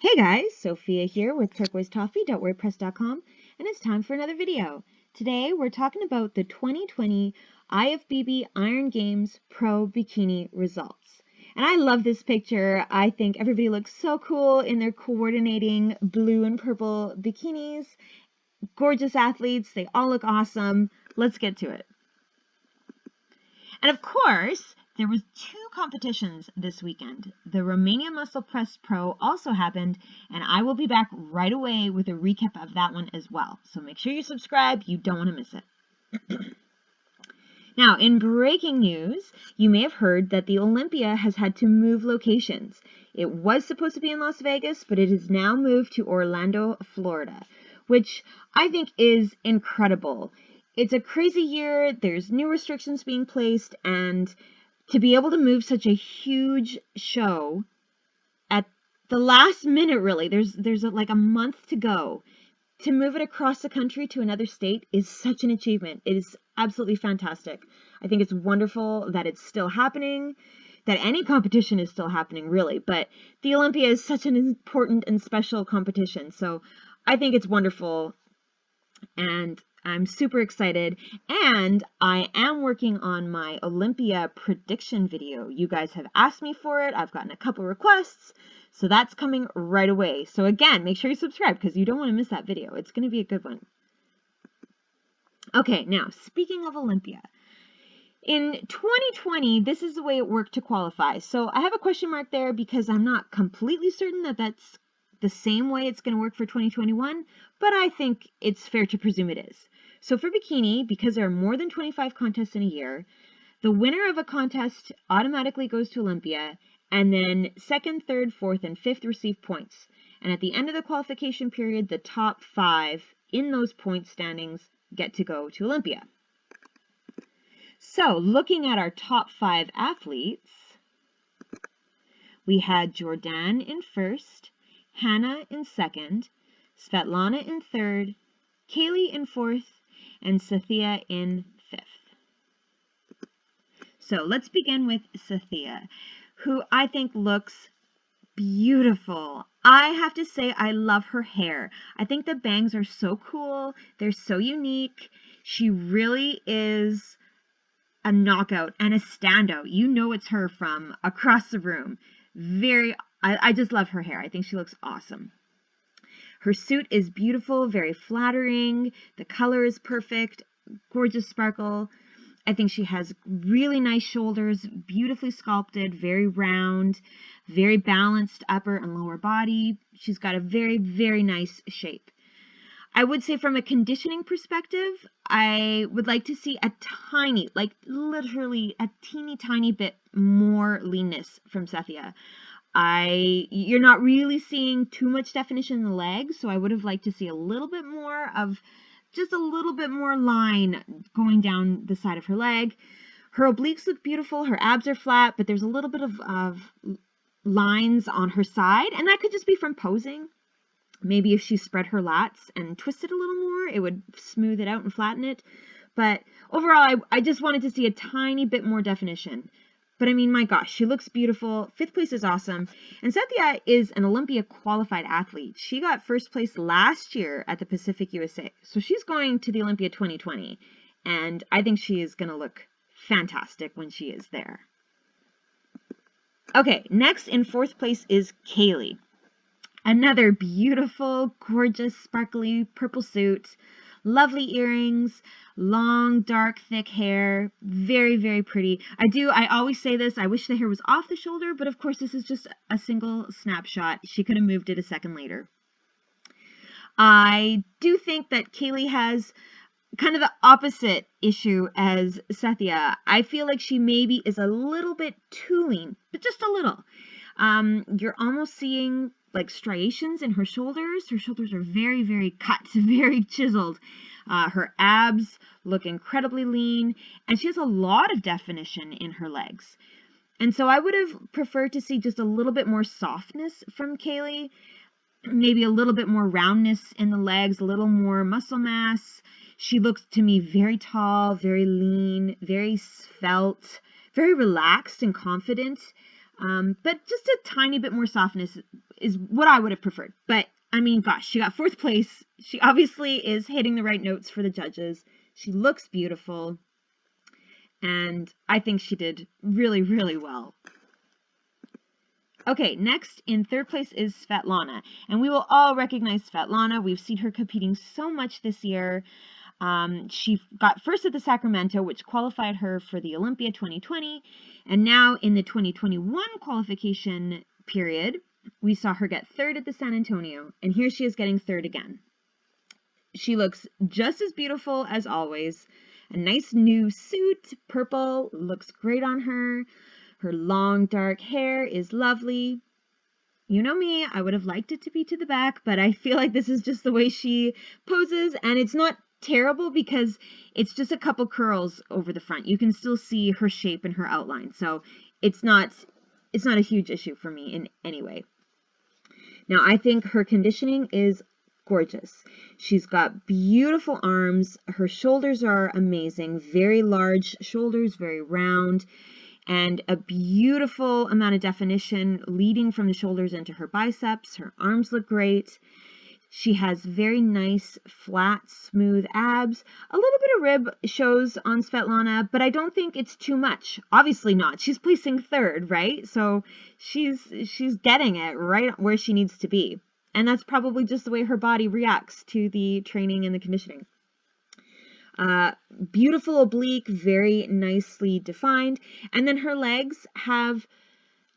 Hey guys, Sophia here with turquoisetoffee.wordpress.com, and it's time for another video. Today we're talking about the 2020 IFBB Iron Games Pro Bikini results. And I love this picture. I think everybody looks so cool in their coordinating blue and purple bikinis. Gorgeous athletes, they all look awesome. Let's get to it. And of course, there was two competitions this weekend. The Romania Muscle Press Pro also happened, and I will be back right away with a recap of that one as well. So make sure you subscribe. You don't want to miss it. Now, in breaking news, you may have heard that the Olympia has had to move locations. It was supposed to be in Las Vegas, but it has now moved to Orlando, Florida, which I think is incredible. It's a crazy year. There's new restrictions being placed, and to be able to move such a huge show at the last minute, really, there's like a month to go, to move it across the country to another state is such an achievement. It is absolutely fantastic. I think it's wonderful that it's still happening, that any competition is still happening, really, but the Olympia is such an important and special competition, so I think it's wonderful, and I'm super excited, and I am working on my Olympia prediction video. You guys have asked me for it. I've gotten a couple requests, so that's coming right away. So again, make sure you subscribe because you don't want to miss that video. It's going to be a good one. Okay, now, speaking of Olympia, in 2020, this is the way it worked to qualify. So I have a question mark there because I'm not completely certain that that's the same way it's going to work for 2021, but I think it's fair to presume it is. So for bikini, because there are more than 25 contests in a year, the winner of a contest automatically goes to Olympia, and then second, third, fourth, and fifth receive points. And at the end of the qualification period, the top 5 in those point standings get to go to Olympia. So looking at our top 5 athletes, we had Jordan in first, Hannah in second, Svetlana in third, Kaylee in fourth, and Sathya in fifth. So let's begin with Sathya, who I think looks beautiful. I have to say I love her hair. I think the bangs are so cool. They're so unique. She really is a knockout and a standout. You know it's her from across the room. I just love her hair. I think she looks awesome. Her suit is beautiful, very flattering. The color is perfect, gorgeous sparkle. I think she has really nice shoulders, beautifully sculpted, very round, very balanced upper and lower body. She's got a very, very nice shape. I would say from a conditioning perspective, I would like to see a tiny, like literally a teeny tiny bit more leanness from Sathya. You're not really seeing too much definition in the legs, so I would have liked to see a little bit more of, just a little bit more line going down the side of her leg. Her obliques look beautiful, her abs are flat, but there's a little bit of lines on her side, and that could just be from posing. Maybe if she spread her lats and twisted a little more, it would smooth it out and flatten it. But overall, I just wanted to see a tiny bit more definition. But I mean, my gosh, she looks beautiful. 5th place is awesome. And Sathya is an Olympia qualified athlete. She got 1st place last year at the Pacific USA. So she's going to the Olympia 2020. And I think she is going to look fantastic when she is there. Okay, next in 4th place is Kaylee. Another beautiful, gorgeous, sparkly purple suit. Lovely earrings, long, dark, thick hair, very, very pretty. I always say this, I wish the hair was off the shoulder, but of course this is just a single snapshot. She could have moved it a second later. I do think that Kaylee has kind of the opposite issue as Sathya. I feel like she maybe is a little bit too lean, but just a little. You're almost seeing like striations in her shoulders. Her shoulders are very, very cut, very chiseled. Her abs look incredibly lean, and she has a lot of definition in her legs. And so I would have preferred to see just a little bit more softness from Kaylee, maybe a little bit more roundness in the legs, a little more muscle mass. She looks to me very tall, very lean, very svelte, very relaxed and confident. But just a tiny bit more softness is what I would have preferred. But, I mean, gosh, she got 4th place. She obviously is hitting the right notes for the judges. She looks beautiful. And I think she did really, really well. Okay, next in 3rd place is Svetlana. And we will all recognize Svetlana. We've seen her competing so much this year. She got 1st at the Sacramento, which qualified her for the Olympia 2020. And now in the 2021 qualification period, we saw her get 3rd at the San Antonio. And here she is getting 3rd again. She looks just as beautiful as always. A nice new suit, purple, looks great on her. Her long dark hair is lovely. You know me, I would have liked it to be to the back, but I feel like this is just the way she poses, and it's not terrible because it's just a couple curls over the front. You can still see her shape and her outline, so it's not a huge issue for me in any way. Now, I think her conditioning is gorgeous. She's got beautiful arms. Her shoulders are amazing, very large shoulders, very round, and a beautiful amount of definition leading from the shoulders into her biceps. Her arms look great. She has very nice, flat, smooth abs. A little bit of rib shows on Svetlana, but I don't think it's too much. Obviously not. She's placing 3rd, right? So she's getting it right where she needs to be. And that's probably just the way her body reacts to the training and the conditioning. Beautiful oblique, very nicely defined. And then her legs have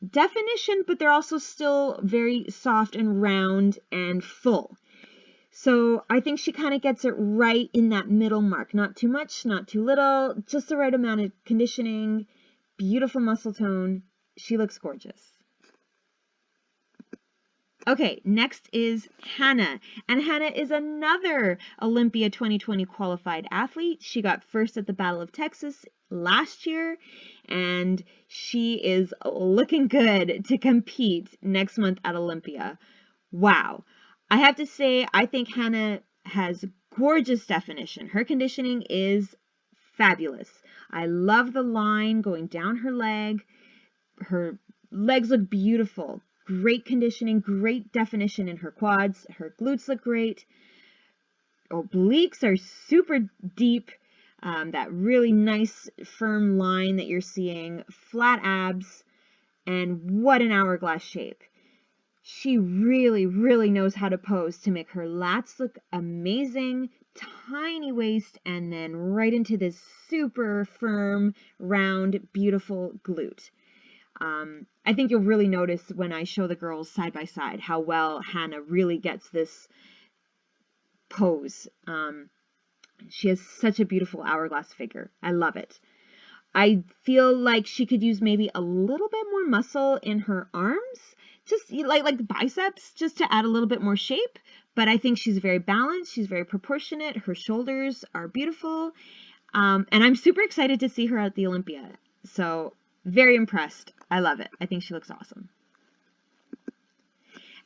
definition, but they're also still very soft and round and full. So I think she kind of gets it right in that middle mark. Not too much, not too little, just the right amount of conditioning, beautiful muscle tone. She looks gorgeous. Okay, next is Hannah, and Hannah is another Olympia 2020 qualified athlete. She got 1st at the Battle of Texas last year, and she is looking good to compete next month at Olympia. Wow. I have to say, I think Hannah has gorgeous definition. Her conditioning is fabulous. I love the line going down her leg. Her legs look beautiful. Great conditioning, great definition in her quads. Her glutes look great. Obliques are super deep. That really nice, firm line that you're seeing. Flat abs. And what an hourglass shape. She really, really knows how to pose to make her lats look amazing. Tiny waist, and then right into this super firm, round, beautiful glute. I think you'll really notice when I show the girls side by side how well Hannah really gets this pose. She has such a beautiful hourglass figure. I love it. I feel like she could use maybe a little bit more muscle in her arms, just like the biceps, just to add a little bit more shape. But I think she's very balanced. She's very proportionate. Her shoulders are beautiful. And I'm super excited to see her at the Olympia. So very impressed. I love it. I think she looks awesome.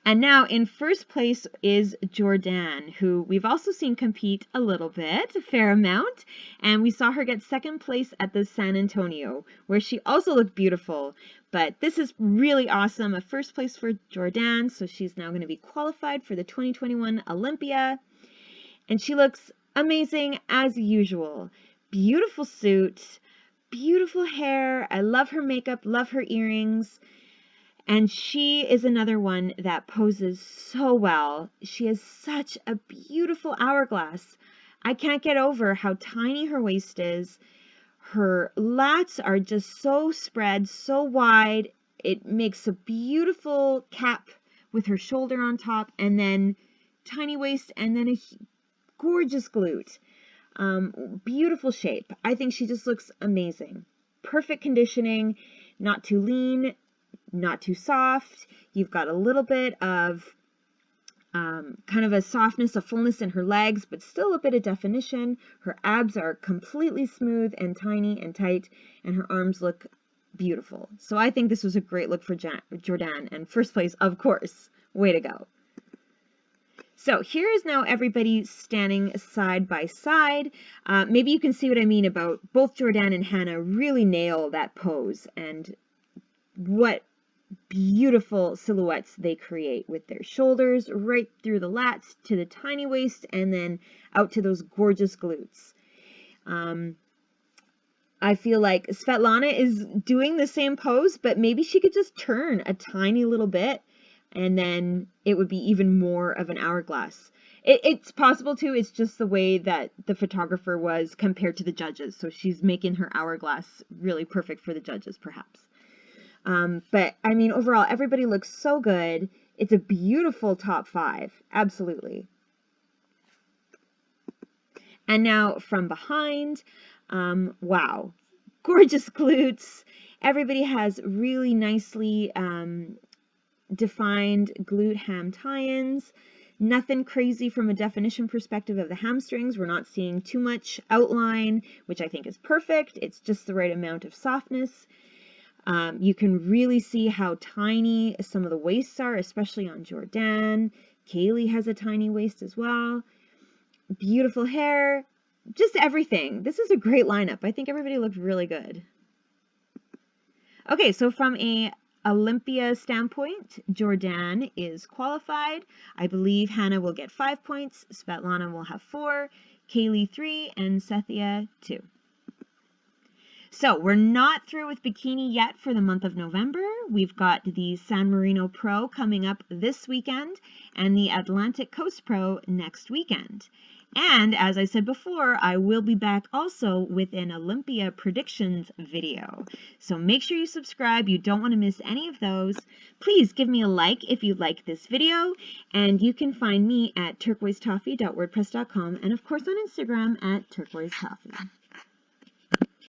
And now in 1st place is Jordan, who we've also seen compete a little bit, a fair amount. And we saw her get 2nd place at the San Antonio, where she also looked beautiful. But this is really awesome. A 1st place for Jordan. So she's now going to be qualified for the 2021 Olympia. And she looks amazing as usual. Beautiful suit. Beautiful hair. I love her makeup, love her earrings. And she is another one that poses so well. She has such a beautiful hourglass. I can't get over how tiny her waist is. Her lats are just so spread, so wide. It makes a beautiful cap with her shoulder on top, and then tiny waist, and then a gorgeous glute. Beautiful shape. I think she just looks amazing. Perfect conditioning, not too lean, not too soft. You've got a little bit of kind of a softness, a fullness in her legs, but still a bit of definition. Her abs are completely smooth and tiny and tight, and her arms look beautiful. So I think this was a great look for Jordan, and 1st place, of course. Way to go. So here is now everybody standing side by side. Maybe you can see what I mean about both Jordan and Hannah really nail that pose, and what beautiful silhouettes they create with their shoulders right through the lats to the tiny waist and then out to those gorgeous glutes. I feel like Svetlana is doing the same pose, but maybe she could just turn a tiny little bit and then it would be even more of an hourglass. It's possible too, it's just the way that the photographer was compared to the judges. So she's making her hourglass really perfect for the judges, perhaps. But I mean, overall, everybody looks so good. It's a beautiful top 5. Absolutely. And now from behind, wow, gorgeous glutes. Everybody has really nicely defined glute ham tie-ins. Nothing crazy from a definition perspective of the hamstrings. We're not seeing too much outline, which I think is perfect. It's just the right amount of softness. You can really see how tiny some of the waists are, especially on Jordan. Kaylee has a tiny waist as well. Beautiful hair, just everything. This is a great lineup. I think everybody looked really good. Okay, so from a Olympia standpoint, Jordan is qualified. I believe Hannah will get 5 points, Svetlana will have 4, Kaylee 3, and Cynthia 2. So we're not through with Bikini yet for the month of November. We've got the San Marino Pro coming up this weekend and the Atlantic Coast Pro next weekend. And as I said before, I will be back also with an Olympia predictions video. So make sure you subscribe. You don't want to miss any of those. Please give me a like if you like this video. And you can find me at turquoisetoffee.wordpress.com and of course on Instagram at turquoisetoffee.